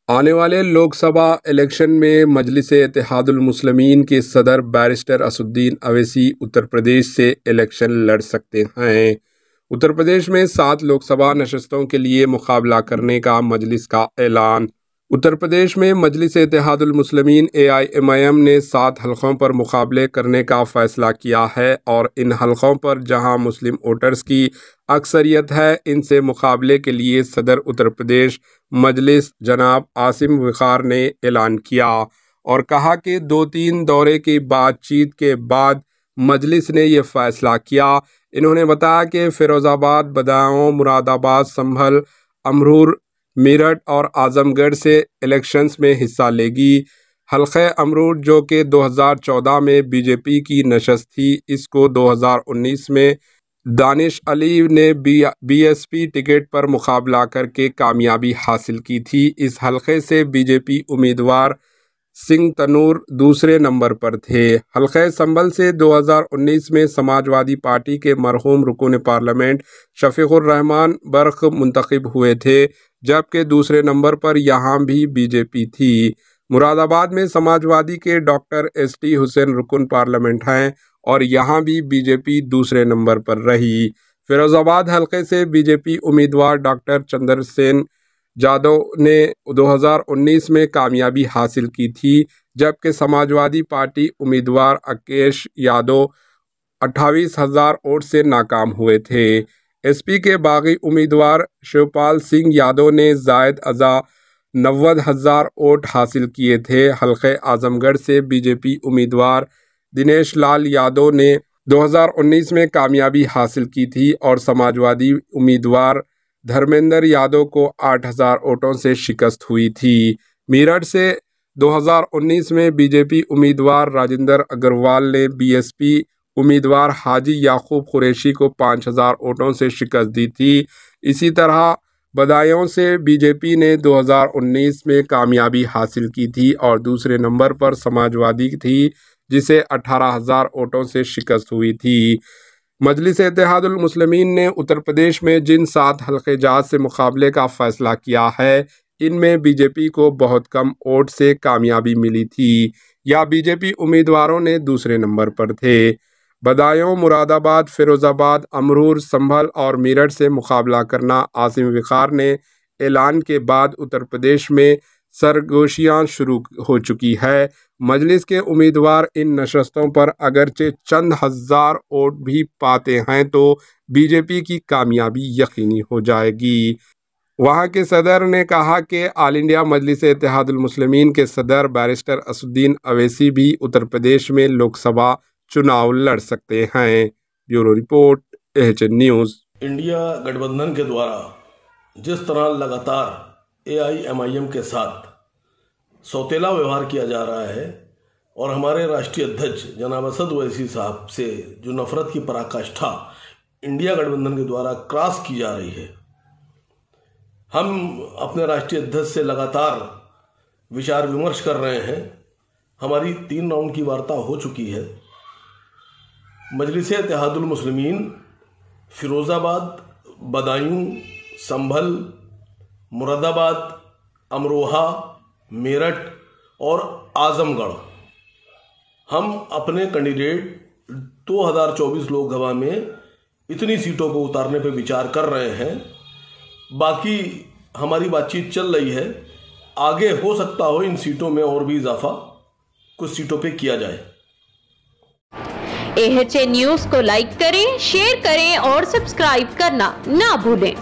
आने वाले लोकसभा इलेक्शन में मजलिस-ए-इत्तेहादुल मुस्लिमीन के सदर बैरिस्टर असदुद्दीन अवैसी उत्तर प्रदेश से इलेक्शन लड़ सकते हैं। उत्तर प्रदेश में 7 लोकसभा नशस्तों के लिए मुकाबला करने का मजलिस का ऐलान। उत्तर प्रदेश में मजलिस-ए-इत्तेहादुल मुस्लिमीन AIMIM ने 7 हलकों पर मुकाबले करने का फैसला किया है और इन हलकों पर जहां मुस्लिम वोटर्स की अक्सरियत है, इनसे मुकाबले के लिए सदर उत्तर प्रदेश मजलिस जनाब आसिम वक़ार ने ऐलान किया और कहा कि 2-3 दौरे की बातचीत के बाद मजलिस ने यह फैसला किया। इन्होंने बताया कि फिरोज़ाबाद, बदायूं, मुरादाबाद, संभल, अमरूर, मेरठ और आजमगढ़ से इलेक्शंस में हिस्सा लेगी। हल्के अमरूर जो कि 2014 में बीजेपी की नशस्त थी, इसको 2019 में दानिश अली ने BSP टिकट पर मुकाबला करके कामयाबी हासिल की थी। इस हल्के से बीजेपी उम्मीदवार सिंह तनूर दूसरे नंबर पर थे। हल्के संभल से 2019 में समाजवादी पार्टी के मरहूम रुकन पार्लियामेंट शफीकुर रहमान बर्क मुंतखब हुए थे, जबकि दूसरे नंबर पर यहाँ भी बीजेपी थी। मुरादाबाद में समाजवादी के डॉक्टर ST हुसैन रुकन पार्लियामेंट हैं और यहाँ भी बीजेपी दूसरे नंबर पर रही। फिरोज़ाबाद हल्के से बीजेपी उम्मीदवार डॉक्टर चंद्रसेन जादव ने 2019 में कामयाबी हासिल की थी, जबकि समाजवादी पार्टी उम्मीदवार अकेश यादव 28,000 वोट से नाकाम हुए थे। SP के बागी उम्मीदवार शिवपाल सिंह यादव ने जायद अज़ा 90,000 वोट हासिल किए थे। हल्के आजमगढ़ से बीजेपी उम्मीदवार दिनेश लाल यादव ने 2019 में कामयाबी हासिल की थी और समाजवादी उम्मीदवार धर्मेंद्र यादव को 8,000 वोटों से शिकस्त हुई थी। मेरठ से 2019 में बीजेपी उम्मीदवार राजेंद्र अग्रवाल ने BSP उम्मीदवार हाजी याकूब कुरैशी को 5,000 वोटों से शिकस्त दी थी। इसी तरह बदायूं से बीजेपी ने 2019 में कामयाबी हासिल की थी और दूसरे नंबर पर समाजवादी थी, जिसे 18,000 वोटों से शिकस्त हुई थी। मजलिस-ए-इत्तेहादुल मुस्लिमीन ने उत्तर प्रदेश में जिन 7 हल्के जात से मुकाबले का फैसला किया है, इनमें बीजेपी को बहुत कम वोट से कामयाबी मिली थी या बीजेपी उम्मीदवारों ने दूसरे नंबर पर थे। बदायूं, मुरादाबाद, फिरोज़ाबाद, अमरूर, संभल और मेरठ से मुकाबला करना आसिम वक़ार ने ऐलान के बाद उत्तर प्रदेश में सरगोशियां शुरू हो चुकी है। मजलिस के उम्मीदवार इन नशस्तों पर अगरचे चंद हज़ार वोट भी पाते हैं तो बीजेपी की कामयाबी यकीनी हो जाएगी। वहां के सदर ने कहा कि ऑल इंडिया मजलिस-ए-इत्तेहादुल मुस्लिमीन के सदर बैरिस्टर असदुद्दीन अवैसी भी उत्तर प्रदेश में लोकसभा चुनाव लड़ सकते हैं। Bureau report, AHN news. India गठबंधन के द्वारा जिस तरह लगातार AIMIM के साथ सौतेला व्यवहार किया जा रहा है और हमारे राष्ट्रीय अध्यक्ष जनाब असद ओवैसी साहब से जो नफरत की पराकाष्ठा इंडिया गठबंधन के द्वारा क्रॉस की जा रही है, हम अपने राष्ट्रीय अध्यक्ष से लगातार विचार विमर्श कर रहे हैं। हमारी 3 राउंड की वार्ता हो चुकी है। मजलिस-ए-इत्तेहादुल मुस्लिमीन फिरोज़ाबाद, बदायूं, संभल, मुरादाबाद, अमरोहा, मेरठ और आजमगढ़, हम अपने कैंडिडेट 2024 लोकसभा में इतनी सीटों को उतारने पर विचार कर रहे हैं। बाकी हमारी बातचीत चल रही है, आगे हो सकता हो इन सीटों में और भी इजाफा कुछ सीटों पे किया जाए। AHN न्यूज़ को लाइक करें, शेयर करें और सब्सक्राइब करना ना भूलें।